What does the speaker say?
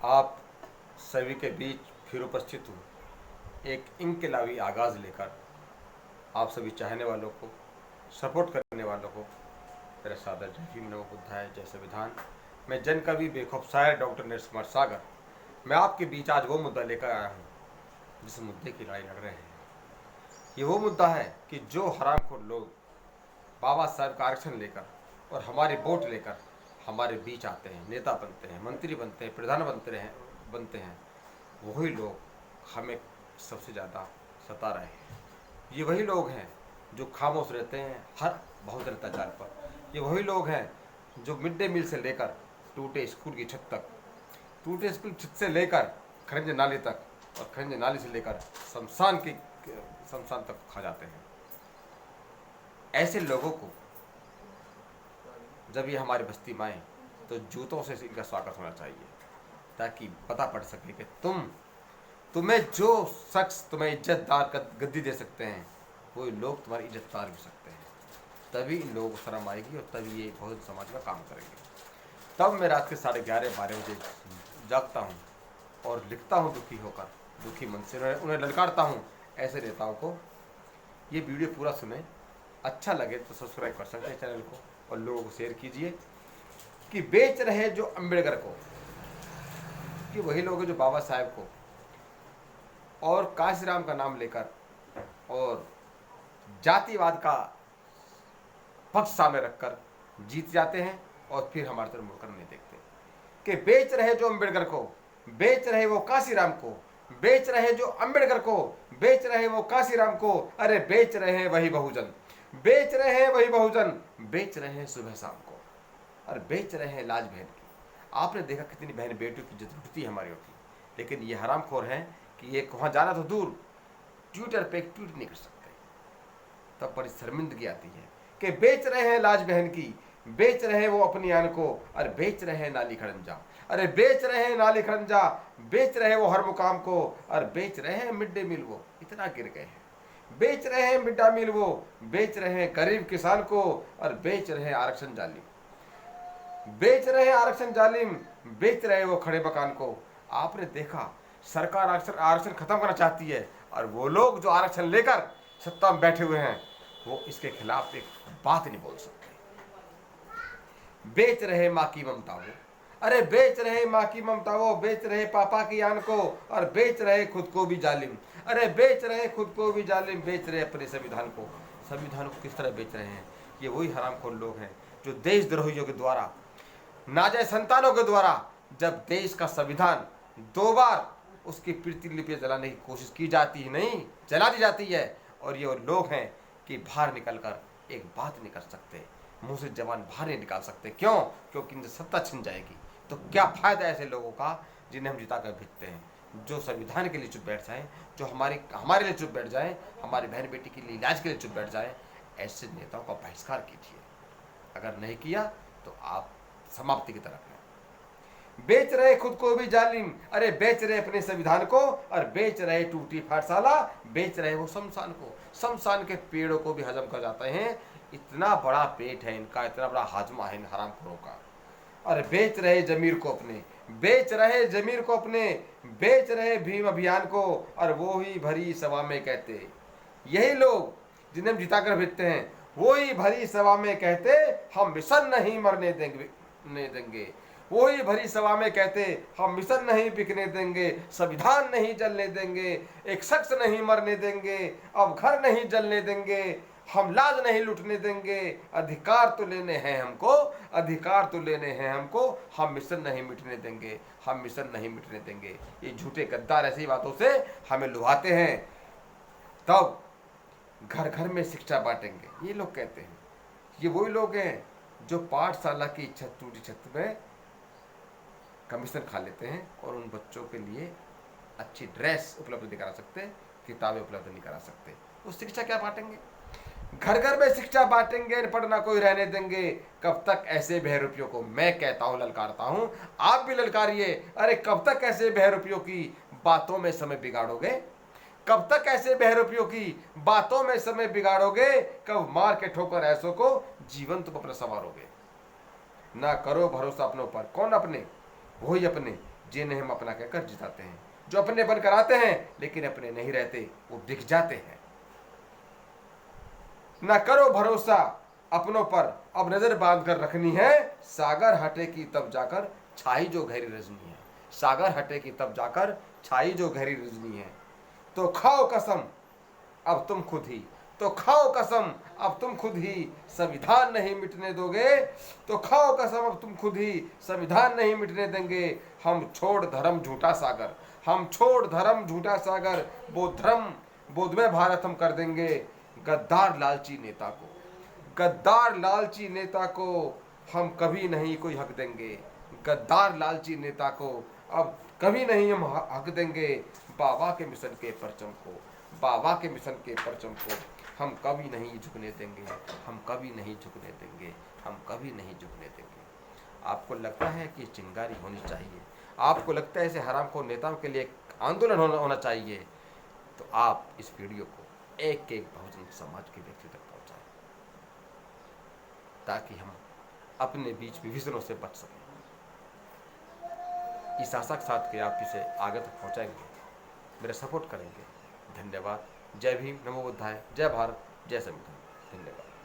आप सभी के बीच फिर उपस्थित हूँ एक इनकलाबी आगाज़ लेकर। आप सभी चाहने वालों को, सपोर्ट करने वालों को मेरा सादर जय भीम, नमो बुद्धाय, जय संविधान। मैं जन कवि बेखौफ शायर डॉक्टर नरेश कुमार सागर, मैं आपके बीच आज वो मुद्दा लेकर आया हूँ जिस मुद्दे की लड़ाई लड़ रहे हैं। ये वो मुद्दा है कि जो हरामखोर लोग बाबा साहब का आरक्षण लेकर और हमारे वोट लेकर हमारे बीच आते हैं, नेता बनते हैं, मंत्री बनते हैं, प्रधान बनते हैं, वही लोग हमें सबसे ज़्यादा सता रहे हैं। ये वही लोग हैं जो खामोश रहते हैं हर बहुजन अत्याचार पर। ये वही लोग हैं जो मिड डे मील से लेकर टूटे स्कूल की छत तक, टूटे स्कूल छत से लेकर खरंज नाली तक और खरंज नाली से लेकर शमशान तक खा जाते हैं। ऐसे लोगों को जब ये हमारी बस्ती में आए तो जूतों से इनका स्वागत होना चाहिए, ताकि पता पड़ सके कि तुम्हें जो शख्स तुम्हें इज्जतदार गद्दी दे सकते हैं वही लोग तुम्हारी इज्जत उतार भी सकते हैं। तभी इन लोगों को शर्म आएगी और तभी ये बहुजन समाज का काम करेंगे। तब मैं रात के 11:30-12 बजे जागता हूँ और लिखता हूँ दुखी होकर, दुखी मन से उन्हें ललकारता हूँ ऐसे नेताओं को। ये वीडियो पूरा सुने, अच्छा लगे तो सब्सक्राइब कर सकते हैं चैनल को और लोगों को शेयर कीजिए। कि बेच रहे जो अम्बेडकर को, कि वही लोग हैं जो बाबा साहेब को और काशीराम का नाम लेकर और जातिवाद का पक्ष सामने रखकर जीत जाते हैं और फिर हमारे तरफ मुड़कर नहीं देखते। कि बेच रहे जो अम्बेडकर को, बेच रहे वो काशीराम को, बेच रहे जो अम्बेडकर को, बेच रहे वो काशीराम को, अरे बेच रहे हैं वही बहुजन, बेच रहे हैं वही बहुजन, बेच रहे हैं सुबह शाम को, और बेच रहे हैं लाज बहन की। आपने देखा कितनी बहन बेटियों की इज्जत उठती है हमारी होती, लेकिन ये हरामखोर हैं कि एक वहाँ जाना तो दूर, ट्विटर पे एक ट्वीट नहीं कर सकते। तब बड़ी शर्मिंदगी आती है कि बेच रहे हैं लाज बहन की, बेच रहे हैं वो अपनी आन को, और बेच रहे हैं नाली खड़ंजा, अरे बेच रहे हैं नाली खड़ंजा, बेच रहे हैं वो हर मुकाम को, और बेच रहे हैं मिड डे मील वो इतना गिर गए हैं, बेच रहे हैं मिड डे मील वो, बेच रहे हैं गरीब किसान को, और बेच रहे हैं आरक्षण जालिम, बेच रहे हैं आरक्षण जालिम, बेच रहे हैं वो खड़े मकान को। आपने देखा सरकार आरक्षण खत्म करना चाहती है और वो लोग जो आरक्षण लेकर सत्ता में बैठे हुए हैं वो इसके खिलाफ एक बात नहीं बोल सकते। बेच रहे माँ की ममता वो, अरे बेच रहे माँ की ममता वो, बेच रहे पापा की आन को, और बेच रहे खुद को भी जालिम, अरे बेच रहे खुद को भी जालिम, बेच रहे अपने संविधान को। संविधान को किस तरह बेच रहे हैं? ये वही हरामखोर लोग हैं जो देशद्रोहियों के द्वारा, नाजायज संतानों के द्वारा, जब देश का संविधान 2 बार उसकी प्रतिलिपि जलाने की कोशिश की जाती है, नहीं जला दी जाती है, और ये लोग हैं कि बाहर निकलकर एक बात नहीं कर सकते, मुंह से जबान बाहर नहीं निकाल सकते। क्यों? क्योंकि इनसे सत्ता छिन जाएगी। तो क्या फायदा ऐसे लोगों का जिन्हें हम जिता कर भेजते हैं, जो संविधान के लिए चुप बैठ जाएं, जो हमारे लिए चुप बैठ जाएं, हमारी बहन बेटी के लिए इलाज के लिए चुप बैठ जाएं। ऐसे नेताओं का बहिष्कार कीजिए। अगर नहीं किया तो आप समाप्ति की तरफ हैं। बेच रहे खुद को भी जालिम, अरे बेच रहे अपने संविधान को, और बेच रहे टूटी पाठशाला, बेच रहे वो शमशान को। शमशान के पेड़ों को भी हजम कर जाते हैं, इतना बड़ा पेट है इनका, इतना बड़ा हाजमा है इन हरामखोरों का। अरे बेच रहे जमीर को अपने, बेच रहे जमीर को अपने, बेच रहे भीम अभियान को, और वो ही भरी सभा में कहते, यही लोग जिन्हें हम जिता कर भेजते हैं वो ही भरी सभा में कहते हम मिशन नहीं मरने देंगे, वही भरी सभा में कहते हम मिशन नहीं बिकने देंगे, संविधान नहीं जलने देंगे, एक शख्स नहीं मरने देंगे, अब घर नहीं जलने देंगे, हम लाज नहीं लुटने देंगे, अधिकार तो लेने हैं हमको, अधिकार तो लेने हैं हमको, हम मिशन नहीं मिटने देंगे, हम मिशन नहीं मिटने देंगे। ये झूठे गद्दार ऐसी बातों से हमें लुभाते हैं। तब घर घर में शिक्षा बांटेंगे ये लोग कहते हैं। ये वही लोग हैं जो पाठशाला की टूटी छत में कमीशन खा लेते हैं और उन बच्चों के लिए अच्छी ड्रेस उपलब्ध नहीं करा सकते, किताबें उपलब्ध नहीं करा सकते। वो शिक्षा क्या बांटेंगे? घर घर में शिक्षा बांटेंगे, पढ़ना कोई रहने देंगे। कब तक ऐसे बहरूपियों को, मैं कहता हूं, ललकारता हूं, आप भी ललकारिए। अरे कब तक ऐसे बहरूपियों की बातों में समय बिगाड़ोगे? कब तक ऐसे बहरूपियों की बातों में समय बिगाड़ोगे? कब मार के ठोकर ऐसों को जीवन तुम अपना संवारोगे? ना करो भरोसा अपनों पर। कौन अपने? वही अपने जिन्हें हम अपना कहकर जिताते हैं, जो अपने बनकर आते हैं लेकिन अपने नहीं रहते, वो बिक जाते हैं। न करो भरोसा अपनों पर, अब नजर बांध कर रखनी है, सागर हटेगी तब जाकर छाई जो गहरी रजनी है। सागर हटेगी तब जाकर छाई जो गहरी रजनी है। तो खाओ कसम अब तुम खुद ही, तो खाओ कसम अब तुम खुद ही, संविधान नहीं मिटने दोगे। तो खाओ कसम अब तुम खुद ही, संविधान नहीं मिटने देंगे। हम छोड़ धर्म झूठा सागर, हम छोड़ धर्म झूठा सागर, बोधमय भारत हम कर देंगे। गद्दार लालची नेता को, गद्दार लालची नेता को हम कभी नहीं कोई हक देंगे। गद्दार लालची नेता को अब कभी नहीं हम हक देंगे। बाबा के मिशन के परचम को, बाबा के मिशन के परचम को हम कभी नहीं झुकने देंगे, हम कभी नहीं झुकने देंगे, हम कभी नहीं झुकने देंगे। आपको लगता है कि चिंगारी होनी चाहिए, आपको लगता है ऐसे हरामखोर नेताओं के लिए एक आंदोलन होना चाहिए, तो आप इस वीडियो को एक एक बहुजन समाज के व्यक्ति तक पहुंचाएं, ताकि हम अपने बीच विभिजनों से बच सकें। इस आशा के साथ कि आप इसे आगे तक पहुंचाएंगे, मेरा सपोर्ट करेंगे। धन्यवाद। जय भीम, नमो बुद्धाय, जय भारत, जय संविधान। धन्यवाद।